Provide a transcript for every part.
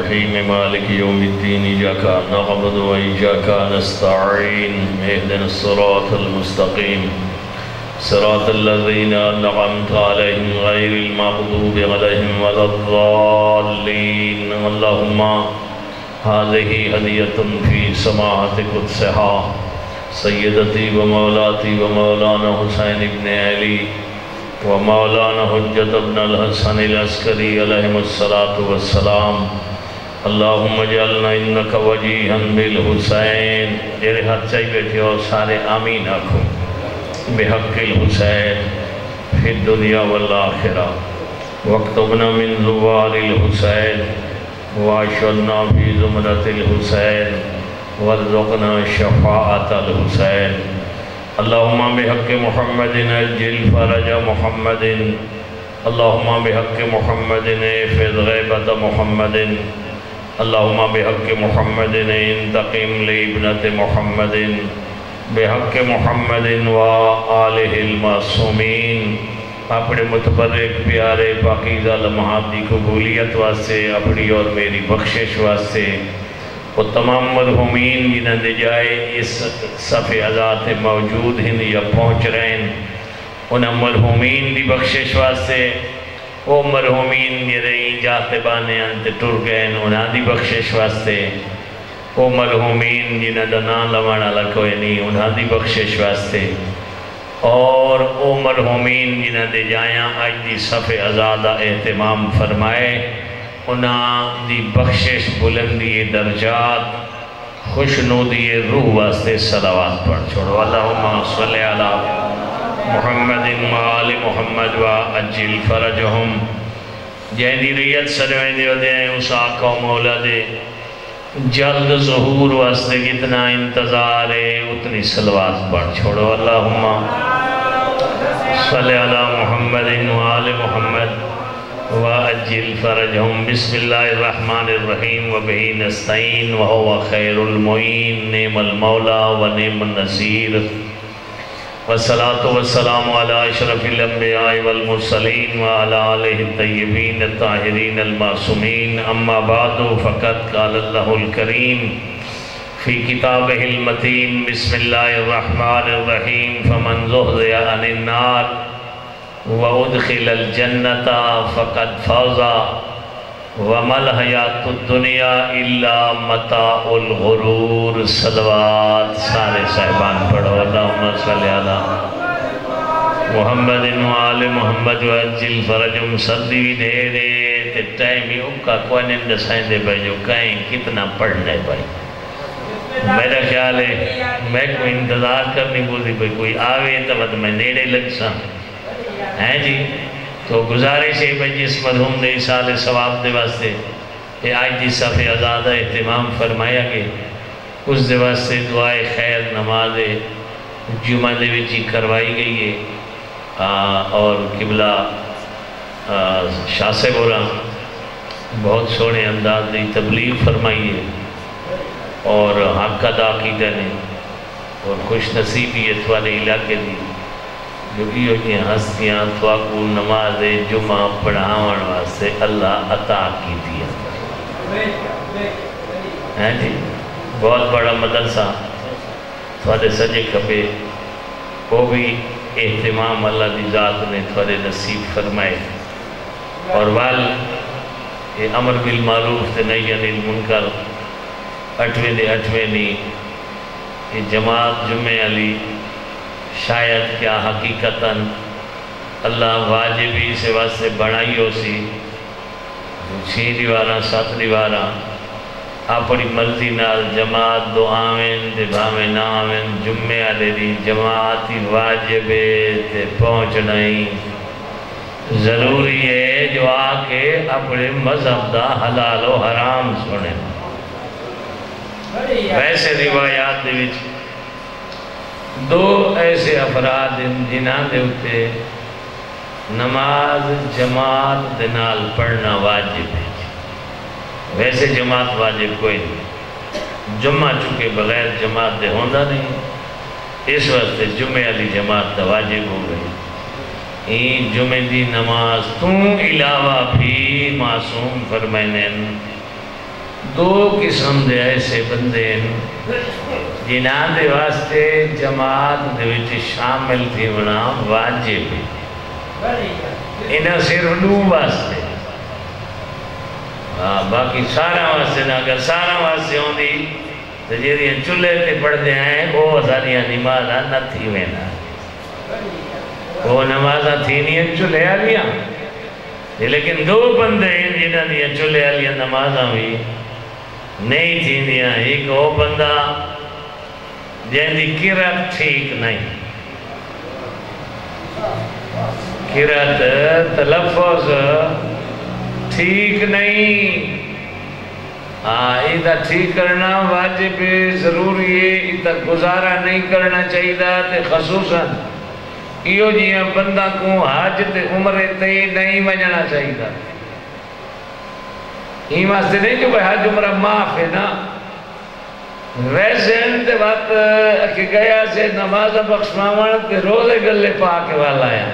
الرحيم مالك يوم الدين إياك نعبد وإياك نستعين اهدنا الصراط المستقيم صراط الذين أنعمت عليهم غير المغضوب عليهم ولا الضالين اللهم هذه هدية في سماحة قدسها سيدتي ومولاتي ومولانا حسين بن علي ومولانا حجة ابن الحسن العسكري عليهم الصلاة والسلام اللهم اجعلنا انك وجيها بالحسين جیرے ہاتھ چاہی بیٹھے ہو سارے آمین آکھو بحق الحسین فی الدنیا والآخرہ واکتبنا من زوار الحسین واشرنا فی زمرة الحسین وارزقنا شفاعة الحسین اللهم بحق محمد اجل فرج محمد اللهم بحق محمد احفظ غیبت محمد اللهم بحق محمد انتقم لابنة محمد بحق محمد وآلہ المعصومین اپنے متبرک پیارے پاکیزہ لمحات دی قبولیت واسطے اپنی اور میری بخشش واسطے وہ تمام مرحومین جنہاں دے جائے اس صفحہ ازاد موجود ہیں یا پہنچ رہے ہیں انہاں مرحومین دی بخشش واسطے وہ مرحومین یہ رہی جاتے بانے انتے ٹر گئے انہاں دی بخشش واسطے وہ مرحومین جنہاں دا نام لوانا لکوئے نہیں انہاں دی بخشش واسطے اور وہ مرحومین جنہاں دے جائیں آج دی صفحہ ازادہ اہتمام فرمائے انہاں دی بخشش بلندی درجات خوشنودی روح واسطے صلوات پڑھ چھوڑو اللہم صلی علی محمد وآل محمد وعجل فرجہم جہنی ریت سروین دیو دے اس آقا و مولا دے جلد ظہور واسطے کتنا انتظار ہے اتنی صلوات پڑھ چھوڑو اللہم صلی علی محمد وآل محمد وَأَجِّلْ فَرَجْهُمْ بسم اللہ الرحمن الرحیم وَبِهِ نَسْتَعِينُ وَهُوَ خَيْرُ الْمُعِينُ نِعْمَ الْمَوْلَى وَنِعْمَ النَّصِيرُ وَالصَّلَاةُ وَالسَّلَامُ عَلَىٰ أَشْرَفِ الْأَنْبِيَاءِ وَالْمُرْسَلِينَ وَعَلَىٰ آلِهِ الطَّيِّبِينَ الطَّاهِرِينَ الْمَعْصُومِينَ أَمَّا بَعْدُ فَقَدْ قَالَ اللَّهُ الْكَرِيمُ فِي كِتَابِهِ الْمَتِينِ بسم اللہ الرحمن الرحیم فَمَنْ زُحْزِحَ عَنِ النَّارِ وَأُدْخِلَ الْجَنَّةَ فَقَدْ فَازَ وَمَا الْحَيَاةُ الدُّنْيَا إِلَّا مَتَاعُ الْغُرُورِ صلوات سارے صاحبان پڑھو اللہم صلی علی محمد وآل محمد وعجل فرجم صدی دے دے تے ٹائمی اکا کوئی نندسائیں دے بھائی جو کہیں کتنا پڑھنے بھائی میرا خیال ہے میں کوئی انتظار کرنی بولتی کوئی آوے تو میں نیڑے لگ سا ہیں جی تو گزارش ہے بھائی جس مرحوم نے اصال ثواب دے واسطے کہ آج دی صفحہ ازادہ اہتمام فرمایا کہ اس دے واسطے دعائے خیر نماز جمعہ دے وچی کروائی گئی ہے اور قبلہ شاہ سے بولا بہت سونے انداز دی تبلیغ فرمائی ہے اور حق ادا کی دینے اور خوش نصیبی اتوالے علاقے دی جو بھی ہوئی ہستیاں تواقو نماز جمعہ پڑھاون واسطے اللہ عطا کی دیا ہے جی بہت بڑا مدرسہ تھوڑے سجے کھپے وہ بھی اہتمام اللہ دی ذات نے تھوڑے نصیب فرمائے اور وال یہ امر بالمعروف تے نہی عن المنکر اٹھویں دے اٹھویں نہیں یہ جماعت جمعہ علی شاید کیا حقیقتاً اللہ واجبی سے واسطے بڑھائی ہو سی 6 دیوارہ 7 دیوارہ اپنی مرضی نال جماعت دو آمین دے بھامیں نہ آمین جمعہ علی دی جماعتی واجبے تے پہنچنائی ضروری ہے جو آکے اپنے مذہب دا حلال و حرام سنے ویسے روایات دے وچ دو ایسے افراد جنہاں دے ہوتے نماز جماعت دنال پڑھنا واجب ہے ویسے جماعت واجب کوئی نہیں جمعہ چکے بغیر جماعت دے ہوندہ نہیں اس وقت جمعہ علی جماعت دا واجب ہو گئی این جمعہ دی نماز توں علاوہ بھی معصوم فرمائنین دو قسم دے ایسے بندے ہیں جنہاں دے واسطے جماعت دے وچ شامل تھی ہونا واجب ہے، انہاں صرف دو واسطے، باقی سارا واسطے نہ، اگر سارا واسطے ہوندی تو جیڑی چولہے تے پڑھتے ہیں وہ ساریاں نمازاں نہ تھی وینا، وہ نمازاں تھی نہیں چولہے والیاں، لیکن دو بندے ہیں جنہاں دیاں چولہے والیاں نمازاں بھی نہیں تھی دیا۔ ایک وہ بندہ جن دی قرات ٹھیک نہیں، قرات تلفظ ٹھیک نہیں، ادھا ٹھیک کرنا واجب ضروری ہے، ادھا گزارا نہیں کرنا چاہیے تے خصوصاً ایو جیاں بندہ کو حج تے عمرے تے نہیں وجنا چاہیے، ہی واسطے نہیں جو حج عمرہ معاف ہے نا، ویسے انتے وقت کہ گیا سے نماز بخشماون تے روزے گلے پاک والا ہے،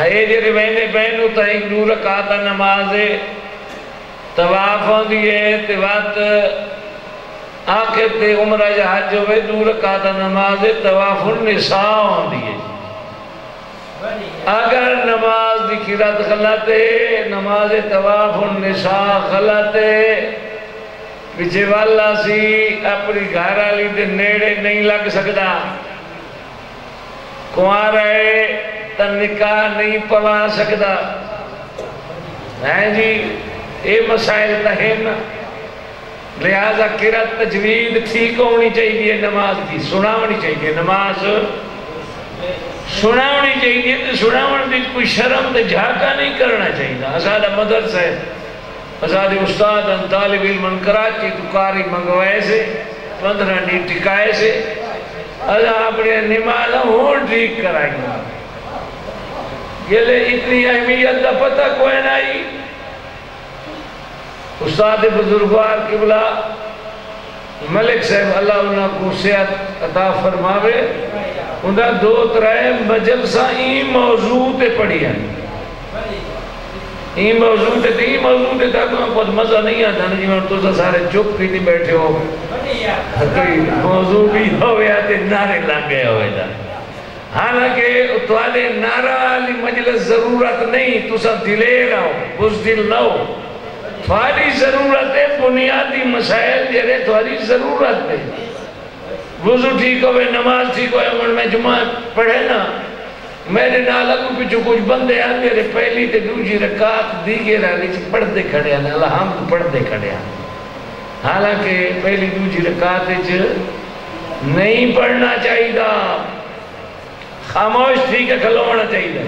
اے جی مہینے پہنو تا ایک دو رکعت نماز طواف ہوندی ہے تے وقت آخر تے عمرہ یا حج ہوئے دو رکعت نماز طواف النساء ہوندی ہے۔ اگر نماز دی قرات غلط ہے، نماز طواف النساء غلط ہے، پیچھے والا سی اپنی گھر والی دے نیڑے نہیں لگ سکتا، کنوارا ہے تا نکاح نہیں پڑھا سکتا، ہیں جی اے مسائل تہم، لہذا قرات تجوید ٹھیک ہونی چاہیے، نماز کی سناونی چاہیے، نماز سناونی چاہیے، تو سناون دی کوئی شرم تے جھاکا نہیں کرنا چاہیے۔ اسادہ مدرسہ ہے، اسادہ استاد ان طالب علم کراچی تو کاری منگوائے سے 15 نہیں ٹکائے سے ازا اپنے نماز ہون ٹھیک کرائیں گا، یہ لے اتنی اہمیت دا پتہ کوئی نہیں۔ استاد بزرگوار قبلہ ملک صاحب اللہ انہاں کو صحت عطا فرماوے، انہاں دو ترائے مجلسہ این موضوع تے پڑھی ہیں، این موضوع تے تاکہ میں بہت مزہ نہیں آتا نا جی میں تو سارے چپ کی نہیں بیٹھے ہو، کوئی موضوع بھی ہوئے آتے نعرے لگ گئے ہوئے دا، حالانکہ اتوالے نعرہ علی مجلس ضرورت نہیں، تو سا دلے رہو بزدل نہ ہو، تھوڑی ضرورت ہے بنیادی مسائل جرے تھوڑی ضرورت ہے، وضو ٹھیک ہوئے نماز ٹھیک ہوئے، میں جمعہ پڑھے نا میرے نالکو پچھو کچھ بندے آن میرے پہلی تے دوجی رکعت دیگے رالی چھ پڑھ دے کھڑے ہیں، الحمد پڑھ دے کھڑے ہیں، حالانکہ پہلی دوجی رکعت چھ نہیں پڑھنا چاہیے دا، خاموش ٹھیک ہے کھلونا چاہیے دا،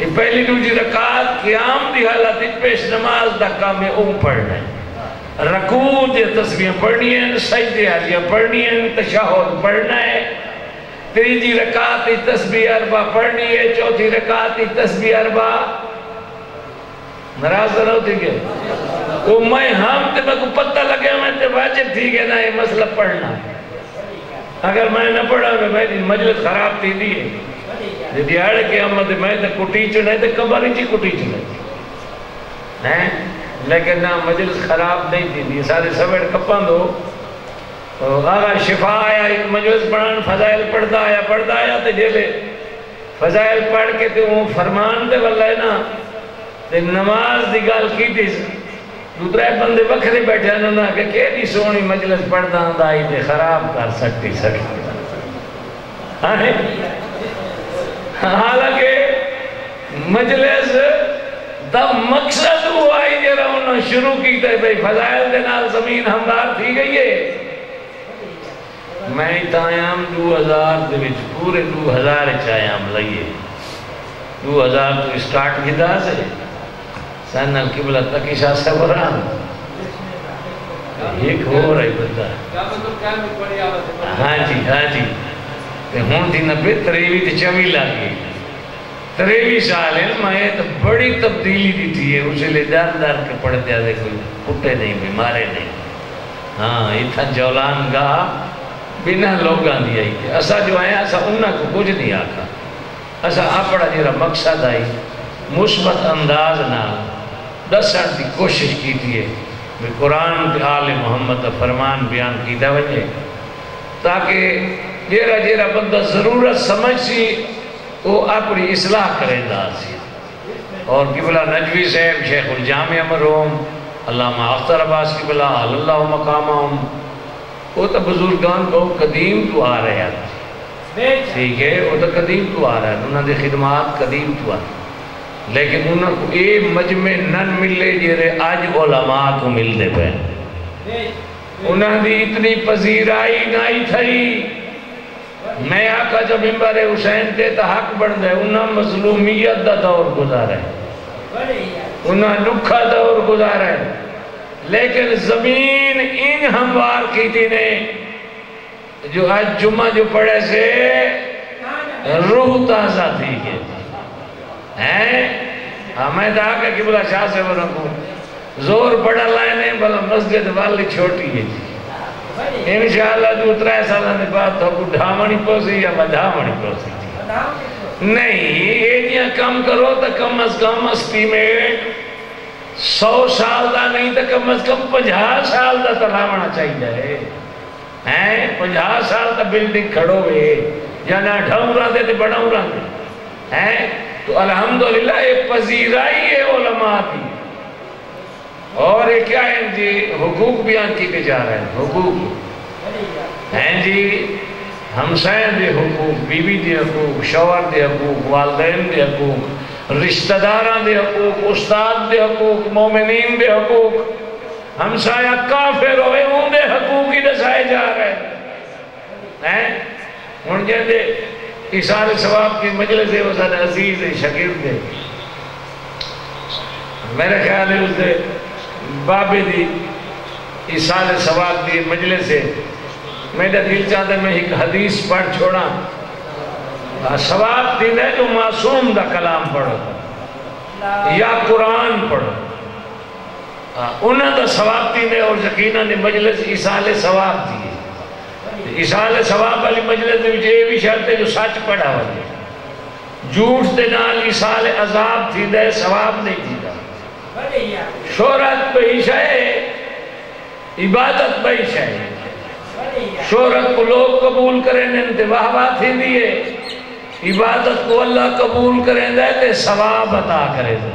یہ پہلی دوجی رکعت قیام دی حالت پیش نماز دا کام پڑھنا ہے، رکوع دے تسبیح پڑھنی ہے، سجدے حالیہ پڑھنی ہے، تشہد پڑھنا ہے، تیجی رکعت تسبیح اربع پڑھنی ہے، چوتھی رکعت تسبیح اربع نراز نہ ہوتی گئے تو میں ہم تے میں کو پتہ لگے میں تے واجب تھی گئے نا یہ مسئلہ پڑھنا، اگر میں نہ پڑھا میں مجلس خراب تھی دی ہے، دیاڑے کے احمد میں تے کٹی چنے تے کباری چی کٹی چنے، لیکن نہ مجلس خراب نہیں تھی دی، سارے سویڑ کپاں دو، آگا شفا آیا ایک مجلس پڑھان فضائل پڑھتا آیا تے جیلے فضائل پڑھ کے تے وہ فرمان دے واللہ ہے نا تے نماز دی گال کی تھی، دوسرے بندے وکھرے بیٹھے انہوں نے کہ کیلی سونی مجلس پڑھتا ہوں آئی تے خراب کر سکتی حالانکہ مجلس دا مقصد وہ آئی جرہ انہوں نے شروع کی تے بھئی فضائل دے نال زمین ہمدار تھی گئی ہے، میں تایام 2000 دے وچ پورے 2000 چایام لئیے، 2000 تو اسٹارٹ کی دا سے سن القبلہ تکیشہ سبران ایک ہو رہی بندہ ہاں جی ہون تھی 90 تریوی تے چوی لاگی 23 سال ہے میں تو بڑی تبدیلی دی تھی ہے اسے لے دار کے پڑھتے آدھے کوئی پٹے نہیں بیمارے نہیں، ہاں اتھا جولان گا بنا لوگاں دی آئی تھے، اسا جو آیا اسا انہاں کو کچھ نہیں آکھا، اسا اپڑا جیرا مقصد آئی مثبت انداز نہ دسن دی کوشش کی تھی ہے، قرآن کے آل محمد فرمان بیان کیتا وجے تاکہ جیرا بندہ ضرورت سمجھ سی وہ اپنی اصلاح کریں دا سی. اور قبلہ نجوی صاحب شیخ الجامع مرحوم علامہ اختر عباس قبلہ اللہ مقامہم وہ تو بزرگان کو قدیم تو آ رہے ہیں، ٹھیک ہے، وہ تو قدیم تو آ رہا ہے، انہوں نے خدمات قدیم تو آ رہے ہیں، لیکن انہوں کو ایک مجمع نن ملے جیرے آج علماء کو ملتے پہ انہوں نے اتنی پذیرائی نہیں تھی. میں آقا جو ممبر حسین تے تا حق بڑھ دے انہوں مظلومیت دا دور گزارا ہے، انہوں نکھا دور گزارا ہے، لیکن زمین ان ہموار کی تھی نے جو آج جمعہ جو پڑھے سے روح تازہ تھی ہے. ہمیں دا آقا قبلہ شاہ سے برکوں زور پڑھا لائنے بلا مسجد والی چھوٹی ہے انشاءاللہ جو 3 سالہ نے بعد تو کو ڈھامنی پوسی یا مدھامنی پوسی نہیں. یہ کم کرو تو کم از کم استی میں 100 سال دا نہیں تو کم از کم 50 سال دا تلاونا چاہیے ہے. 50 سال دا بلڈنگ کھڑو ہوئے یا نہ ڈھاؤں رہا دے تو بڑھاؤں رہا دے ہے. تو الحمدللہ یہ پذیرائی ہے علماء کی. اور یہ کیا ہے جی حقوق بیان کی جا رہے ہیں، حقوق ہیں جی ہمسائیں دے حقوق، بیوی دے حقوق، شوہر دے حقوق، والدین دے حقوق، رشتہ داران دے حقوق، استاد دے حقوق، مومنین دے حقوق. ہمسایہ کافر ہوئے ان دے حقوق ہی دسائے جا رہے ہیں. ان جیسے ایثار ثواب کی مجلس ہے وہ زیادہ عزیز ہے، شکیل دے میرے خیال ہے اس دے بابے دی ایثار ثواب دی مجلس ہے. میرا دل چاہتا ہے میں ایک حدیث پڑھ چھوڑا. ثواب دن ہے جو معصوم دا کلام پڑھو یا قرآن پڑھو انہوں دا ثواب دن ہے. اور یقیناً نے مجلس ایثار ثواب دی ہے. ایثار ثواب والی مجلس میں یہ بھی شرط ہے جو سچ پڑھا ہوئے جھوٹ دے نال ایثار عذاب تھی دے ثواب نہیں تھی دا. شہرت بہیش ہے، عبادت بہیش ہے. شہرت کو لوگ قبول کریں دے واہ واہ تھی دیئے، عبادت کو اللہ قبول کریں دے ثواب عطا کریں دے.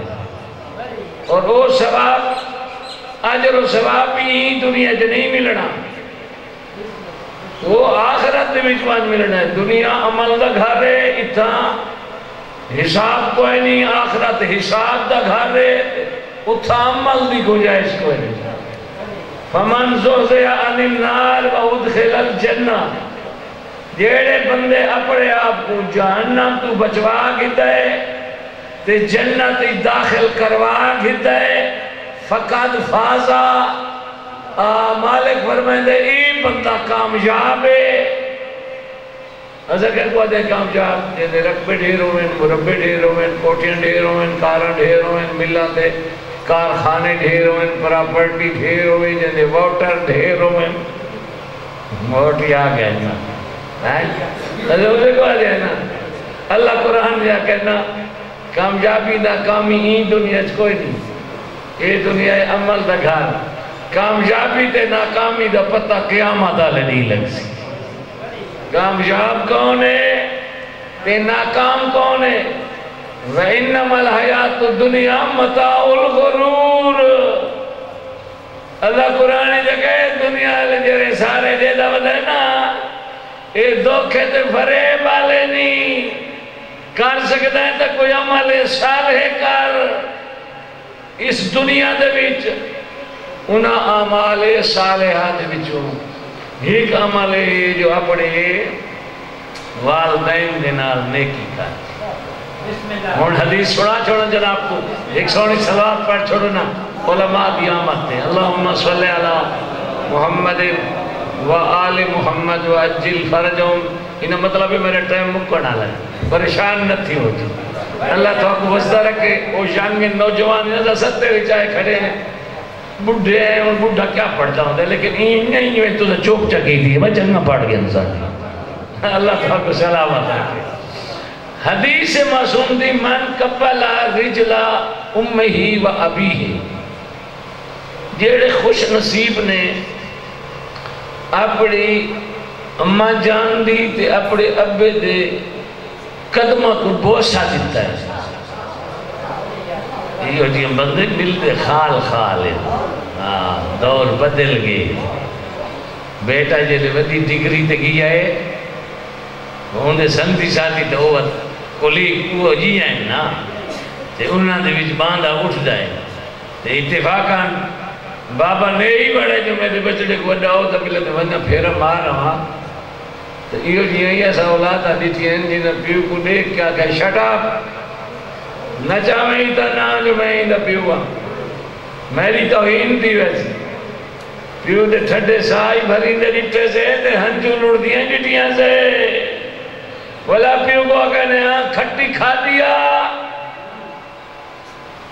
اور وہ ثواب اجر و ثواب بھی دنیا جو نہیں ملنا، وہ آخرت دے وچ ملنا ہے. دنیا عمل دا گھر ہے، اتنا حساب کوئی نہیں. آخرت حساب دا گھر ہے، اتنا عمل دی گنجائش کوئی نہیں. فمن زحزح عن النار وادخل الجنہ جیڑے بندے اپنے آپ کو جہنم تو بچوا گئے تے جنت داخل کروا گئے فقد فازا. مالک فرمائیں دے ای بندہ کامیاب ہے. ایسا کہ کو دے کامیاب جیسے رقبے ڈھیر ہوئے، مربے ڈھیر ہوئے، کوٹیاں ڈھیر ہوئے، کاراں ڈھیر ہوئے، ملہ دے کارخانے ڈھیر ہوئے، پراپرٹی ڈھیر ہوئے، جیسے ووٹر ڈھیر ہوئے. ووٹ ہی آ گیا نا ایسے اسے کو آ جائے نا. اللہ قرآن جا کہنا کامیابی ناکامی ہی دنیا کوئی نہیں. یہ دنیا عمل دا گھر. کامیابی تے ناکامی دا پتہ قیامت آلے نہیں لگ سی. کامیاب کون ہے تے ناکام کون ہے؟ وَإِنَّمَا الْحَيَاةُ الدُّنْيَا مَتَاعُ الْغُرُورِ. اللہ قرآن جگہ دنیا لے جرے سارے دے دا بدے نا اے دھوکھے تے فریب والے نہیں کر سکتا ہے تا کوئی عمل صالح کر. اس دنیا دے وچ انہاں اعمال صالحات وچوں ایک عمل ہے جو اپنے والدین دے نال نیکی کر. اور حدیث سنا چھوڑا جناب کو ایک سونی صلوات پڑھ چھوڑنا علماء دی آمد تے اللہم صلی علی محمد و آل محمد و اجل فرجوں. انہا مطلب ہے میرے ٹائم مکن آلہ ہے پریشان نہ تھی ہو جو اللہ تو آپ کو وزدہ رکھے. وہ شانگے نوجوان نظر ستے ہوئے چاہے کھڑے ہیں بڑھے ہیں اور بڑھا کیا پڑھتا ہوں دے لیکن نہیں ہوئے تو چوک چکی تھی میں جنگا پڑھ گیا انسان. اللہ تو آپ کو سلامت رکھے. حدیث معصوم دی من قبلا رجلا امہی و ابیہی جیڑے خوش نصیب نے اپنی اماں جان دی تے اپنے ابے دے قدمہ کو بوسہ دیتا ہے. یہ جی بندے ملتے خال خال ہے. دور بدل گئے. بیٹا جلے ودی ڈگری تے گیا ہے ہوندے سنگتی ساتھی تے اوت کولی کو جی ہیں نا تے انہاں دے وچ باندھا اٹھ جائے تے اتفاقاً بابا نے ہی بڑے جو میرے بچڑے کو وڈا ہو تے ملے تے ونجا پھیرا مار رہا تے ایو جی ایسا اولاد آدھی تھی ہیں جنہاں پیو کو دیکھ کیا کہ شٹ اپ نہ چاہیں تا نہ جو میں ہی دا پیو ہاں میری توہین تھی ویسی. پیو دے ٹھڈے سائی بھری دے ڈٹے سے تے ہنجو لڑ دیاں جٹیاں سے ولا پیو کو کہنے ہاں کھٹی کھا دیا.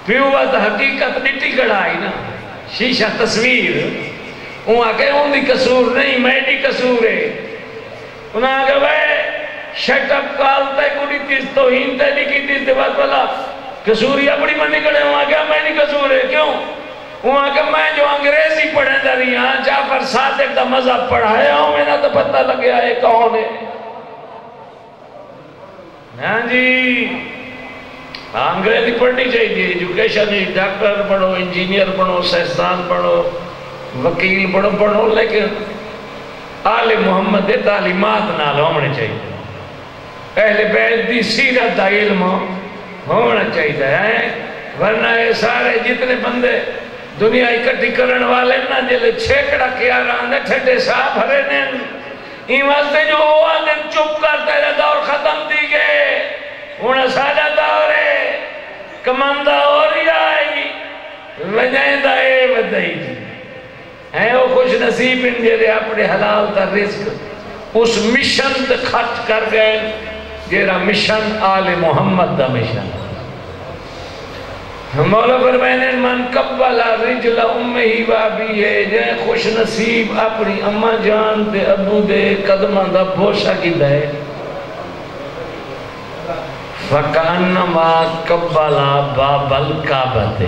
پیو بات حقیقت ڈٹی کڑائی نا شیشہ تصویر وہاں کہ ان دی قصور نہیں میری قصور ہے. انہاں کہ بھائی شٹ اپ کال تے کوئی تیز توہین تے نہیں کی تیز دے بات والا قصوری اپنی منی کڑے وہاں کہ میں نہیں قصور ہے. کیوں؟ وہاں کہ میں جو انگریزی پڑھیں در یہاں جعفر صادق دا مذہب پڑھایا ہوں میں نہ تو پتہ لگیا ہے کون ہے. ہاں جی انگریزی پڑھنی چاہیے. ایجوکیشن ڈاکٹر پڑھو انجینئر پڑھو سائنسدان پڑھو وکیل پڑھو لیکن آل محمد دے تعلیمات نال ہونے چاہیے. اہل بیت دی سیرت دا علم ہونا چاہیے. ورنہ یہ سارے جتنے بندے دنیا اکٹھی کرن والے نا جلے چھیکڑا کیا رہاں ٹھٹے صاحب ہرے نین این واسطے جو ہوا دن چپ کر تیرے دور ختم دی گئے. انہیں سادہ دور ہے کماندہ اور ہی آئی وجہیں دائے ودائی جی ہیں وہ خوش نصیب ان جیرے اپنے حلال تا رزق اس مشن تے خط کر گئے جیرا mission all Muhammad the mission. مولا فرمائنے من قبلا رجل امہی وابی ہے جائے خوش نصیب اپنی اماں جان دے ابو دے قدمہ دا بوشہ کی دے فَكَأَنَّمَا قَبَّلَ بَابَ الْكَعْبَةِ.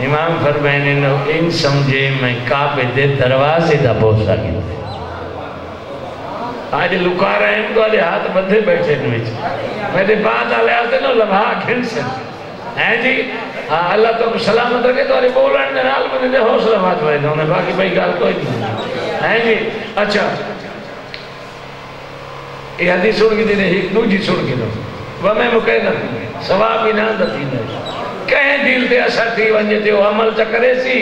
امام فرمائنے نے ان سمجھے میں کعبے دے دروازے دا بوسہ کی دے. آج لکا رہے ہیں تو آلے ہاتھ بندھے بیٹھے نویچ میرے بعد آلے آتے نو لبھا کھن سے ہیں جی اللہ تو سلامت رکھے تو آلے بولن دے نال بندے دے حوصلہ بات ہوئے انہوں نے باقی بھائی گال کوئی نہیں ہیں جی. اچھا یہ حدیث سن کی دینے ایک دو جی سن کی دو وہ میں مکہ نہ ثواب ہی نہ دتی نہیں کہیں دل دے اثر تھی ونجے تے وہ عمل چکرے سی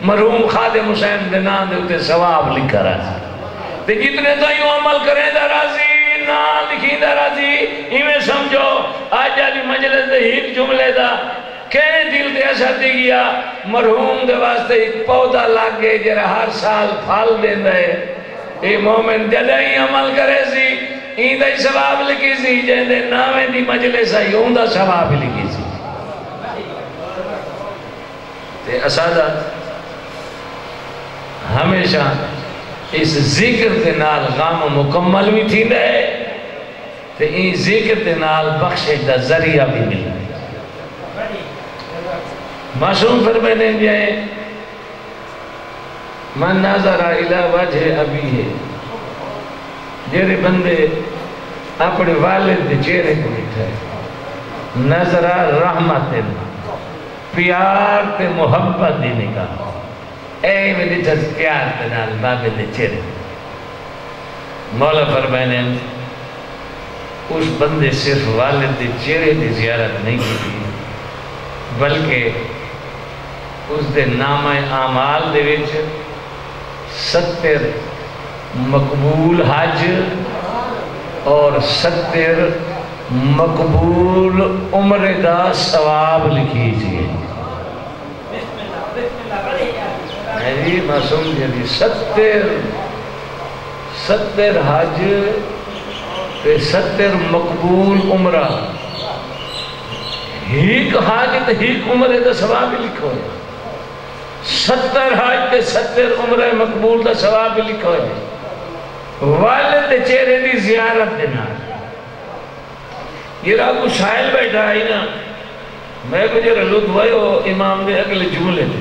مرحوم خادم حسین دے نام دے ہوتے ثواب لکھ رہا ہے تے جتنے تو یوں عمل کریں دا راضی نا لکھی دا راضی ہمیں سمجھو آج جالی مجلس دے ایک جملے دا کہیں دل دے اثر دی گیا مرحوم دے واسطے ایک پودا لگ گئے جرہ ہر سال پھال دے دے اے مومن جدہ ہی عمل کرے سی این دا ثواب لکھی سی جہاں دے نامیں دی مجلس آئی ہوں دا ثواب لکھی سی. تے اسادہ ہمیشہ اس ذکر دے نال غام مکمل بھی تھی رہے تے این ذکر دے نال بخشے دا ذریعہ بھی مل رہے. معصوم فرمانے جائے من ناظر الى وجہ ابی ہے جیرے بندے اپنے والد دے چہرے کو دیکھا ہے نظر رحمت پیار تے محبت دینے کا اے میری جس پیار تے نال بابے دے چہرے مولا فرمانے اس بندے صرف والد دے چہرے دی زیارت نہیں کی بلکہ اس دے نام اعمال دے وچ 70 مقبول حج اور 70 مقبول عمر دا ثواب لکھی جی میری معصوم جی 70 حج تے 70 مقبول عمرہ ایک حج تے ایک عمرے دا ثواب لکھو ہے 70 حج تے 70 عمرہ مقبول دا ثواب لکھو ہے والد چہرے دی زیارت دینا یہ رہا کو شائل بیٹھا ہے نا میں کو جرا لطف ہوئے امام دے اگلے جملے دے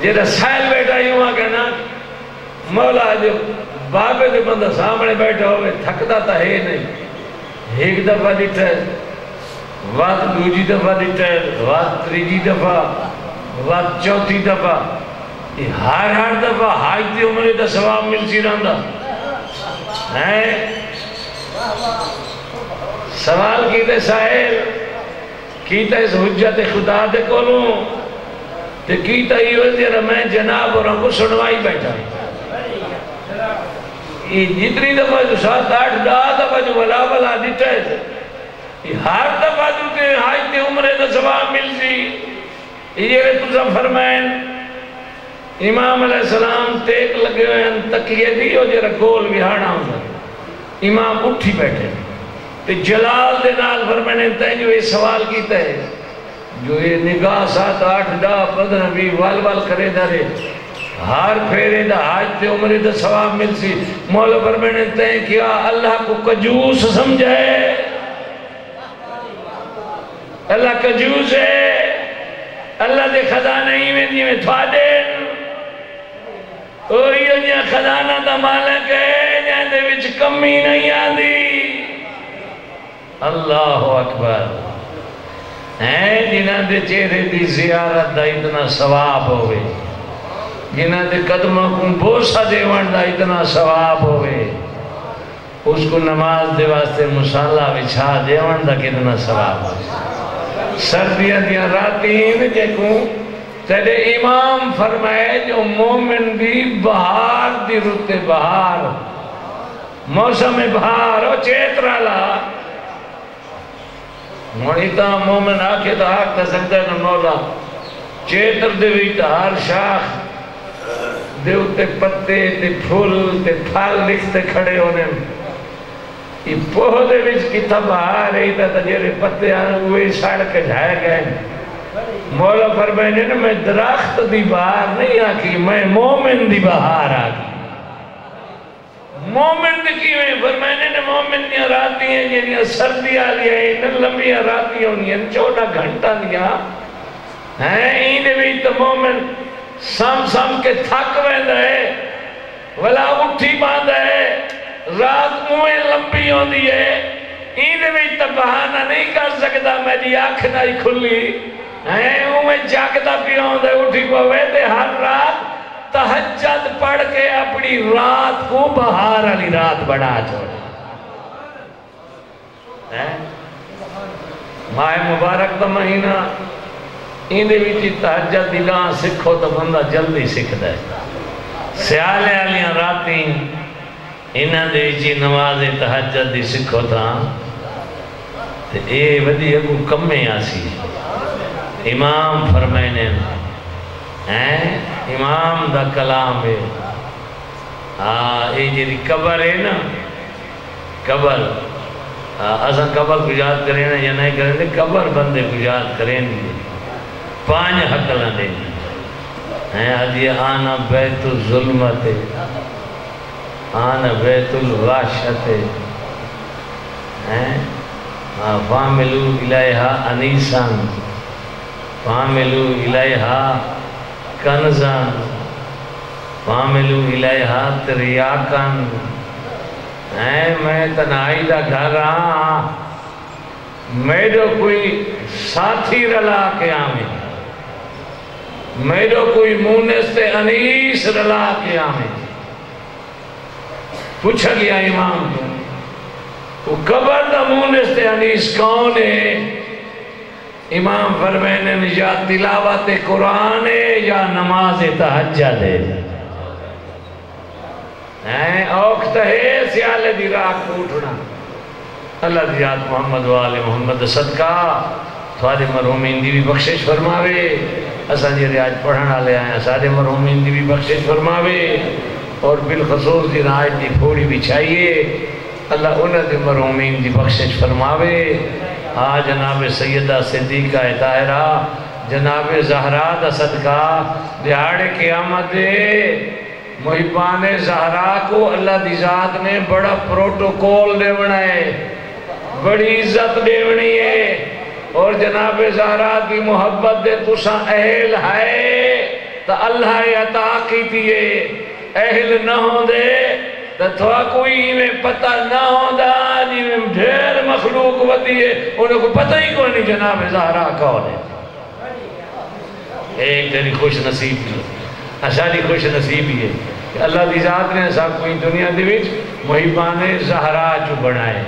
جرا سائل بیٹھا ہی ہوا کہنا مولا جو بابے دے بندہ سامنے بیٹھا ہوئے تھکتا تا ہے نہیں ایک دفعہ دیتا ہے وات دوجی دفعہ دیتا ہے وات تریجی دفعہ وات چوتھی دفعہ ہر دفعہ حاج دے عمرے دا ثواب مل سی رہندا سوال کیتے سائل کیتا اس حجت خدا دے کولوں تے کیتا ہی ہوئے میں جناب اور ہم کو سنوائی بیٹھا یہ جتنی دفعہ جو 7-8 دفعہ جو ولا ولا دیتا ہے یہ ہر دفعہ جو کہ حاج تے عمرے دا ثواب مل سی یہ تجھا فرمائن امام علیہ السلام تیک لگے ہوئے ہیں تکیے دی اور جرا گول بہانا ہوتا امام اٹھی بیٹھے تے جلال دے نال فرمائنے تین جو یہ سوال کیتا ہے جو یہ نگاہ 7-8 15 20 وال کرے دارے ہر پھیرے دا حاج تے عمرے دا ثواب مل سی مولا فرمائنے تین کیا اللہ کو کجوس سمجھے اللہ کجوس ہے اللہ دے خزانہ ہی میں دی میں تھوا دین اور یہ جہاں خزانہ دا مالک ہے جہاں دے وچ کمی نہیں آدھی اللہ اکبر ہیں جنہاں دے چہرے دی زیارت دا اتنا ثواب ہوئے جنہاں دے قدموں کو بوسہ دیوان دا اتنا ثواب ہوئے اس کو نماز دے واسطے مصالحہ بچھا دیوان دا کتنا ثواب ہوئے سردیاں دیاں راتیں دیکھوں تیرے امام فرمائے جو مومن بھی بہار دی رتے بہار موسم بہار او چیترا لا مونیتا مومن آکے تا آگ تا سکتا ہے مولا چیتر دے بھی تا ہر شاخ دے اتے پتے تے پھول تے پھال لکھتے کھڑے ہونے یہ پوہ دے بھی کتا بہار رہی تا تجھے پتے آنے ہوئے ساڑ کے جھائے گئے مولا فرمائنے نے میں درخت دی بہار نہیں آکی میں مومن دی بہار آکی مومن دی کیویں فرمائنے نے مومن دیا راتی ہیں جنہاں سردی آلی ہیں نہ لمبیاں راتی ہیں 14 گھنٹہ دیا ہیں اینے بھی تو مومن سم کے تھک ویندہ ہے ولا اٹھی باندھا ہے رات مویں لمبی ہوں دی ہے اینے بھی تو بہانہ نہیں کر سکتا میری آنکھ نہیں کھلی میں جاگتا پیوں دے اٹھی کو ویدے ہر رات تہجد پڑھ کے اپنی رات کو بہار علی رات بڑھا چھوڑا ماہ مبارک دا مہینہ اندے بھی تہجد دیگاں سکھو تو بندہ جلدی سکھ دے سیالے علیاں راتیں انہاں دے جی نماز تہجد دی سکھو تھا تے اے ودی اگو کمیں آسی امام فرمائنے امام دا کلام ہے یہ جی قبر ہے نا قبر اساں قبر کو یاد کریں نا یا نہیں کریں قبر بندے کو یاد کریں گے 5 حقلہ دیں گے آنا بیت الظلمت آنا بیت الواشت فاملو الیہا انیسان فاملو الیہا کنزان فاملو الیہا تریاکن میں تنہائی دا گھر رہا میرے کوئی ساتھی رلا کے آمیں میرے کوئی مونس تے انیس رلا کے آمیں پوچھا گیا امام کو قبر دا مونس تے انیس کون ہے امام فرمائنے نے یا تلاوت قرآن ہے یا نماز تہجد ہے اوقت ہے سیالے دی راک اٹھنا اللہ دی یاد محمد و آل محمد صدقہ تھوڑے مرحومین دی بھی بخشش فرماوے اساں جی ریاض پڑھنا لے آئے سارے مرحومین دی بھی بخشش فرماوے اور بالخصوص دی رائج دی پھوڑی بھی چاہیے اللہ انہ دی مرحومین دی بخشش فرماوے جناب سیدہ صدیقہ طاہرہ جناب زہرا دا صدقہ دہاڑے قیامت محبان زہرا کو اللہ دی ذات نے بڑا پروٹوکول دیونا ہے بڑی عزت دیونی ہے اور جناب زہرا کی محبت دے تساں اہل ہے تو اللہ عطا کیتی ہے، اہل نہ ہوں دے تو تھوا کوئی میں پتہ نہ ہوں دا جی میں ڈھیر مخلوق ودی ہے انہوں کو پتہ ہی کوئی نہیں جناب زہرا کون ہے۔ ایک تیری خوش نصیب کی اشاری خوش نصیبی ہے کہ اللہ دی ذات نے سب کوئی دنیا دے وچ محبان زہرا جو بنائے،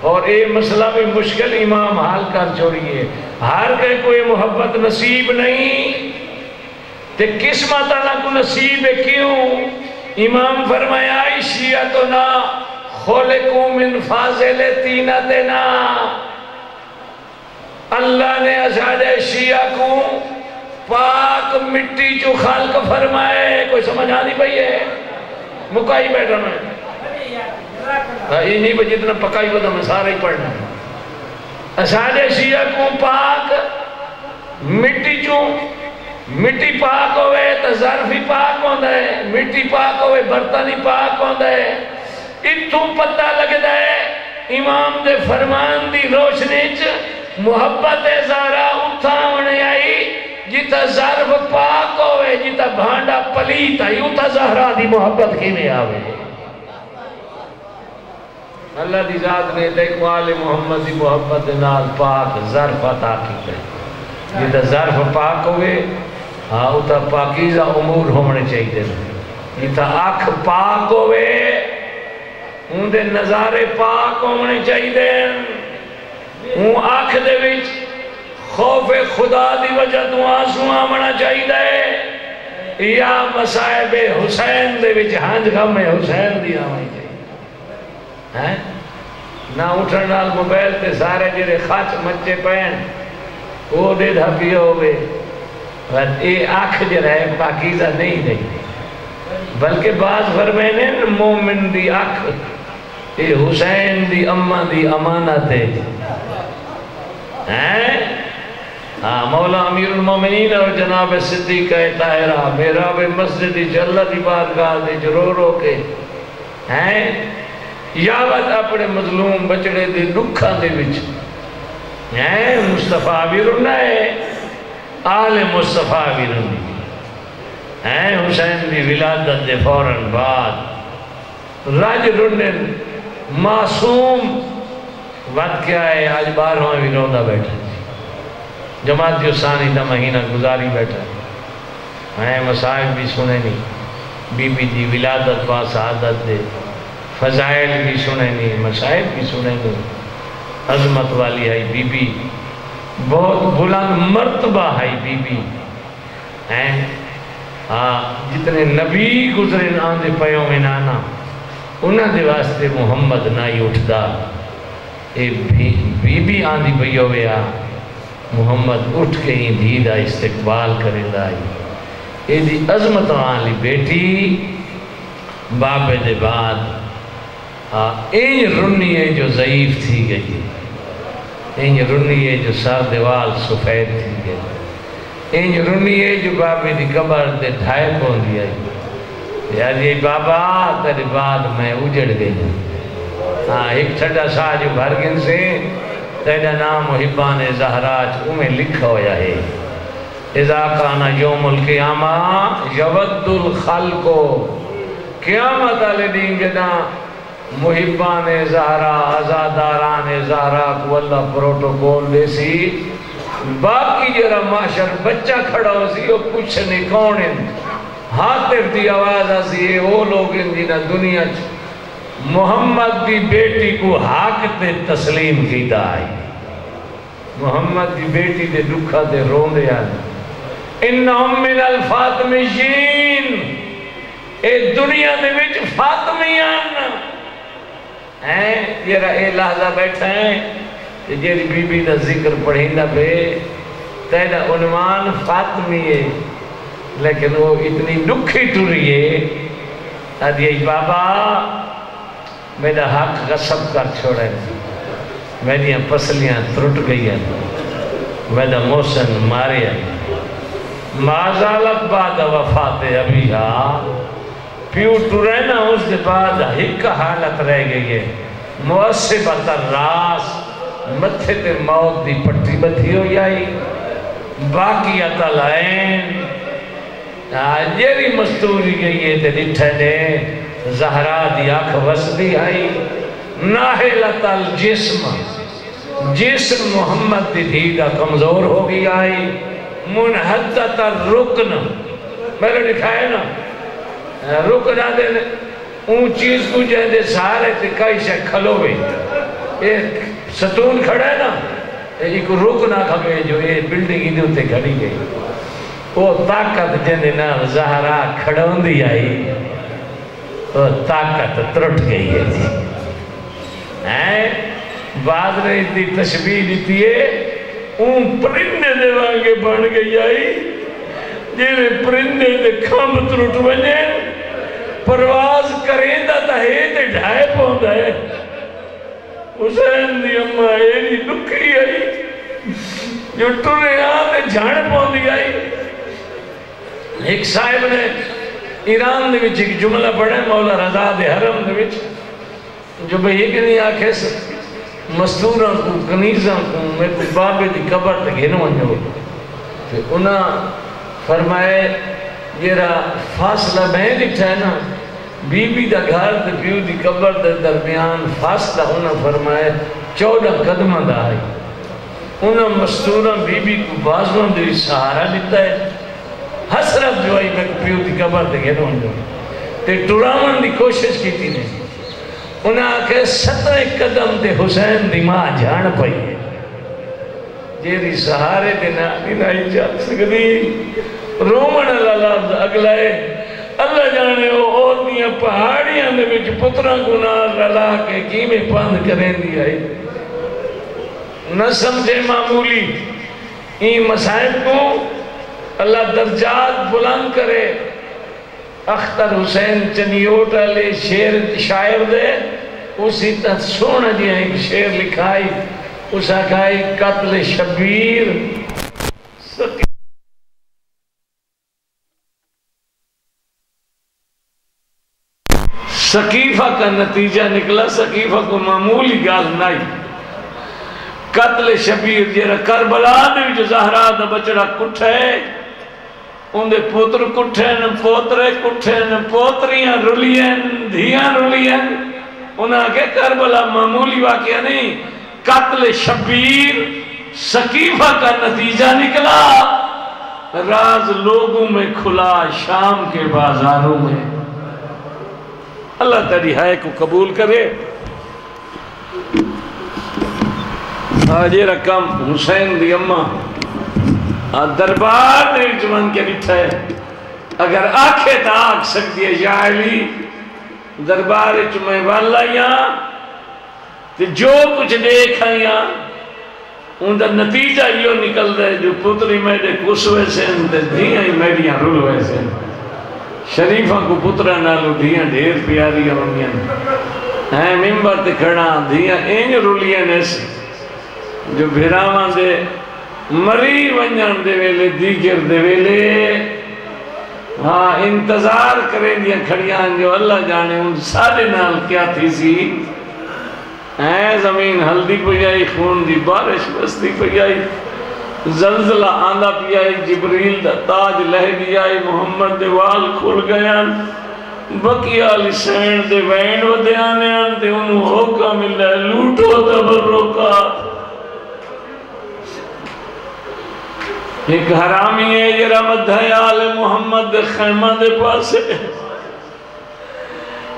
اور اے مسئلہ بھی مشکل امام حال کر چھوڑیے، ہر کوئی محبت نصیب نہیں تے قسمت اللہ کو نصیب ہے۔ کیوں؟ امام فرمایا شیعتنا خلقوا من فاضل طینتنا، اللہ نے اشارہ شیعہ کو پاک مٹی جو خلق فرمائے۔ کوئی سمجھ آنی بھئی ہے؟ مکائی بیٹھا میں یہ نہیں بھئی جتنا پکائی ہوتا میں سارا ہی پڑھنا اشارہ شیعہ کو پاک مٹی جو مٹی پاک ہوئے تو ظرف ہی پاک ہوندہ ہے، مٹی پاک ہوئے برتن ہی پاک ہوندہ ہے۔ اتوں پتہ لگتا ہے امام دے فرمان دی روشنی چ محبت زہرا اتھا ہونے آئی جیتا ظرف پاک ہوئے، جیتا بھانڈا پلیت آئی، اتھا زہرا دی محبت کی میں آوے۔ اللہ دی ذات نے دیکھو آل محمد دی محبت نال پاک ظرف عطا کی ہے، جیتا ظرف پاک ہوئے ہاں اتھا پاکیزہ امور ہونے چاہیے، جیتا آنکھ پاک ہوئے ان دے نظارے پاک ہونے چاہیے، ان آنکھ دے وچ خوف خدا دی وجہ تو آنسو آمنا چاہیے، یا مصائب حسین دے وچ ہنج غم حسین دی آمنی چاہیے۔ نہ اٹھن نال موبائل تے سارے جڑے خاچ مچے پین وہ دے دھا پیو ہوئے، یہ آنکھ جو رہے پاکیزہ نہیں رہی، بلکہ بعض فرمینے مومن دی آنکھ یہ حسین دی اماں دی امانت ہے۔ مولا امیر المومنین اور جناب صدیقہ طاہرہ میرا بے مسجد جلت بارگاہ دے رو رو کے یاوت اپنے مظلوم بچڑے دے دکھا دے وچ مصطفیٰ بھی رہنا ہے، آل مصطفیٰ بھی رہنا ہے، حسین دی ولادت دے فوراً بعد راج رنن معصوم وقت کیا ہے آج 12واں بھی روندہ بیٹھا جماعت ثانی دا مہینہ گزاری بیٹھا ہے، مسائب بھی سنے نہیں، بی بی دی ولادت با سعادت دے فضائل بھی سنے نہیں، مسائب بھی سنے نہیں، عظمت والی ہے بی بی، بہت بلند مرتبہ ہے بی بی، جتنے نبی گزرے آندے پیوں میں نانا انہاں دے واسطے محمد نائی اٹھدا، اے بی بی آندی پیوں میں آ محمد اٹھ کے ہی دھیدہ استقبال کرے لائی، اے دی عظمت والی بیٹی باپے دے بعد این رنی ہے جو ضعیف تھی گئی، این رنی ہے جو سر دیوال سفید تھی گئی، این رنی ہے جو باپے دی قبر دے ڈھائے کون دیا ہے، یار یہ بابا تیرے بعد میں اجڑ گئی، ایک چھٹا سا جو بھرگن سے تیرا نام محبان زہراج میں لکھا ہویا ہے، اذا کانا یوم القیامہ یود الخلق، قیامت علی دین جدا محبان زہرا ازاداران زہرا کو اللہ پروٹوکول دے سی، باقی جرا معاشر بچہ کھڑا ہو سی وہ کچھ نہیں کون ہیں، حاطف دی آواز آسی ہے وہ لوگ ان جنہ دنیا محمد دی بیٹی کو حق تے تسلیم کیتا آئی، محمد دی بیٹی دے دکھا دے رون دے آئی، انہم من الفاطمیین، اے دنیا دے وچ فاطمیان یہ اے لحظہ بیٹھا ہے جیری بی بی دا ذکر پڑھیں دا پہ تیرا عنوان فاطمی ہے، لیکن وہ اتنی دکھی ٹوری ہے ادھیج بابا میرا حق غصب کر چھوڑے، میری پسلیاں ترٹ گئی ہیں، میرا محسن مارے ہیں، معذالت بعد وفات ابیہا پیو ٹورے نا اس دے بعد ہک حالت رہ گئی ہے، معصبت الراس متھے تے موت دی پٹی بتھی ہو جائی باقیات العین جیری مستوری گئی ہے تے ڈٹھے نے زہرا دی آنکھ وسدی آئی ناہلت الجسم جسم محمد دی دھیدہ کمزور ہو گئی آئی منحدت الرکن میں نے لکھایا نا رکن آدھے اون چیز کو جہدے سارے تکائی سے کھلو گئی ایک ستون کھڑا ہے نا ایک رکن آکھا گئے جو یہ بلڈنگ ہی دوتے کھڑی گئی وہ طاقت جہدے نا زہرا کھڑون دی آئی وہ طاقت ترٹ گئی ہے جی بعد نے اتنی تشبیح دیتی ہے اون پرندے دے وانگے بن گئی آئی جیوے پرندے دے کھم ترٹ بنے پرواز کریں دا تا ہے تے ڈھائے پہندا ہے حسین دی اممہ ایری دکھی آئی جو ٹرے آتے جھاڑ پہندی آئی ایک صاحب نے ایران دے وچ ایک جملہ پڑھے مولا رضا دے حرم دے وچ جو بھئی ایک نہیں آکھے مستوراں کو کنیزاں کو میں کو بابے دی قبر تے گھنو انجو پھر انہاں فرمائے جیرا فاصلہ بہن لکھا ہے نا بی بی دا گھر تے پیو دی قبر دے درمیان فاصلہ انہاں فرمائے 14 قدمہ دا آئی انہاں مستوراں بی بی کو بازوان دے سہارا دیتا ہے حسرت جو آئی میں کو پیو دی قبر تے گھنو انجو تے ٹرامان دی کوشش کی تھی نہیں انہاں آکے 17 قدم تے حسین دی ماں جان پئی ہے جیری سہارے دے نائی چاہ سکتی رومن اللہ لفظ اگلائے اللہ جانے وہ اور دیاں پہاڑیاں دے وچ پتران کو نال رلا کے کیمیں پاند کریں دی آئی نہ سمجھے معمولی این مسائب کو اللہ درجات بلند کرے اختر حسین چنیوٹ علی شاعر دے اسی تا سونا جی ایک شعر لکھائی اس آکھائی قتل شبیر سقیفہ کا نتیجہ نکلا سقیفہ کو معمولی گال نہیں قتل شبیر جیرا کربلا نے جو زہرا دا بچڑا کٹھے ان دے پوتر کٹھیں پوترے کٹھیں پوتریاں رولین دھیاں رولین انہاں کے کربلا معمولی واقعہ نہیں قتل شبیر سقیفہ کا نتیجہ نکلا راز لوگوں میں کھلا شام کے بازاروں میں اللہ تیری ہائے کو قبول کرے آجے رقم حسین دی اممہ دربار نے جوان کے بٹھا ہے اگر آنکھیں تا آنکھ سکتی ہے یا علی دربار چمیں والائیاں تو جو کچھ دیکھائیاں ان دا نتیجہ یہ نکل دے جو پتری میڈے کسوے سے اندے دھیاں ہی میڈیاں رولوے سے شریفہ کو پترہ نالو دھیاں ڈھیر پیاری ہوندیاں ہیں ممبر تے کھڑا دھیاں این رولیاں ایسے جو بھیراواں دے مری ونجان دے ویلے دیگر دے ویلے ہاں انتظار کریں دیا کھڑیاں جو اللہ جانے ان سارے نال کیا تھی سی زمین ہلدی پہ خون دی بارش بستی پہ زلزلہ آندہ پہ جبریل دا تاج لہ گیا محمد دے وال کھل گیا بقیہ علی سین دے وین و دے آنے آنتے انہوں حکم ملے لوٹو تبرکات ایک حرامی ہے یہ رمد ہے آل محمد دے خیمہ دے پاسے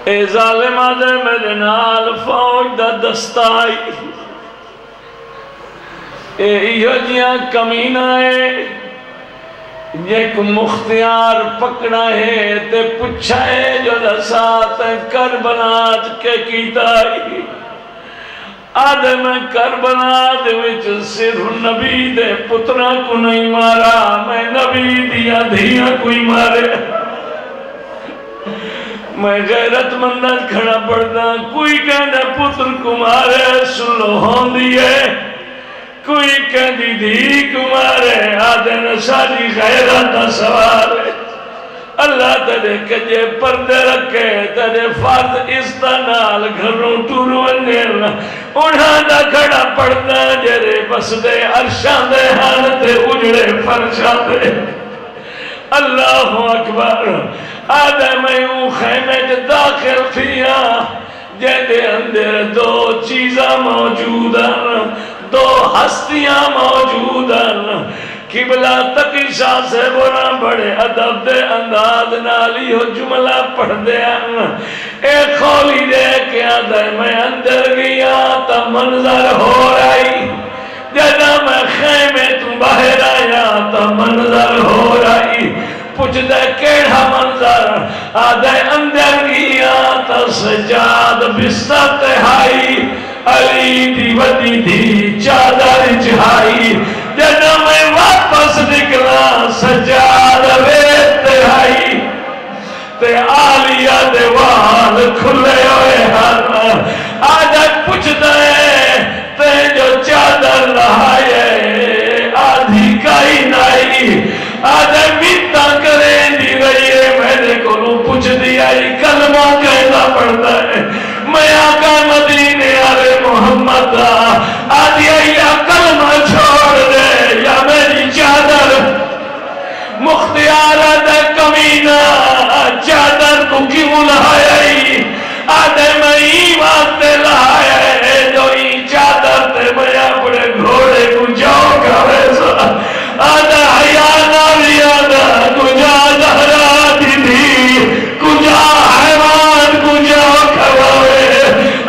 اے ظالمہ دے میرے نال فوج دا دستائی اے جیاں کمینہ ہے ایک مختیار پکڑا ہے تے پچھا ہے جو دسات کربلات کے کیتائی آدھے میں کربلا دے وچ صرف نبی دے پترہ کو نہیں مارا میں نبی دیا دھیاں کوئی مارے میں غیرت مندہ کھڑا پڑتا کوئی کہنا پتر کو مارے سنو ہون دیئے کوئی کہنی دھی کو مارے آدھے نہ ساری غیرت نہ سوارے اللہ تیرے کجے پردے رکھے تیرے فرد استنال گھروں ٹورو انیل انہاں دا کھڑا پڑھنا جرے بس دے عرشان دے ہانتے اجڑے فرشان دے اللہ اکبر آدھے میں اون خیمے جو داخل تھیا جیدے اندر دو چیزاں موجود ہیں دو ہستیاں موجود ہیں قبلہ تقیشہ سے بنا بڑے ادب دے انداز نالی ہو جملہ پڑھ دے ایک خولی دے کے آدھے میں اندر گیا تا منظر ہو رہی جدہ میں خیمے تم باہر آیا تا منظر ہو رہی پوچھ دے کیڑا منظر آدھے اندر گیا تا سجاد بستر تہائی علی دی ودی دی چادر چہائی جدہ میں واپس نکلا سجاد ویت تہائی تے آلیہ دے وال کھلے ہوئے ہر آدھے پوچھ دے تے جو چادر لہائے آدھی کائی نائی آدھے بیتا کریں دی رہی ہے میرے کو نو پوچھ دیا کلمہ کہنا پڑتا ہے میں آقا مدینے آلے محمد آدھی یا کلمہ چھوڑ دے یا میری چادر مختیار دے کمینہ چادر کو کیوں لہائی آدھے میں ایمان تے لہائی جو ای چادر تے میں اپنے گھوڑے کو جاؤ کا ویسا آدھے حیانہ لیانا کجا دہرا دی دی کجا حیوان کجا کھواوے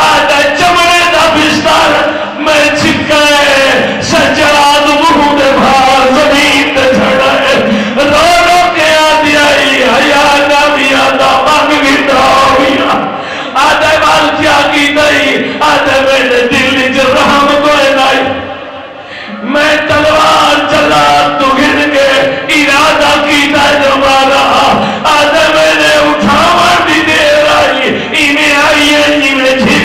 آدھے چمڑے دا بستر میں چھکائے سجاد منہ دے بھار زمین تے جھڑائے رو رو کے آدھی آئی حیانہ لیانا مانگ گیتا ہویا آدھے وال کیا کی نہیں آدھے میرے دل جو رحم کوئے نہیں میں تلوار چلا تو گھر کے ارادہ کیتا جو مارا آدھے میں نے اٹھاوا بھی دے رہی انہیں آئیے انہیں جھر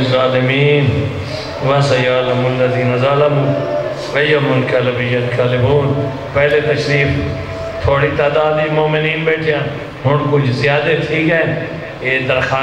الظالمین وَسَيَعْلَمُ الَّذِينَ ظَلَمُوا وَيَوْمَ الْكَلَبِ يَنْقَلِبُونَ پہلے تشریف تھوڑی تعدادی مومنین بیٹھے ہیں ہن کچھ زیادہ تھی گئے یہ درخواست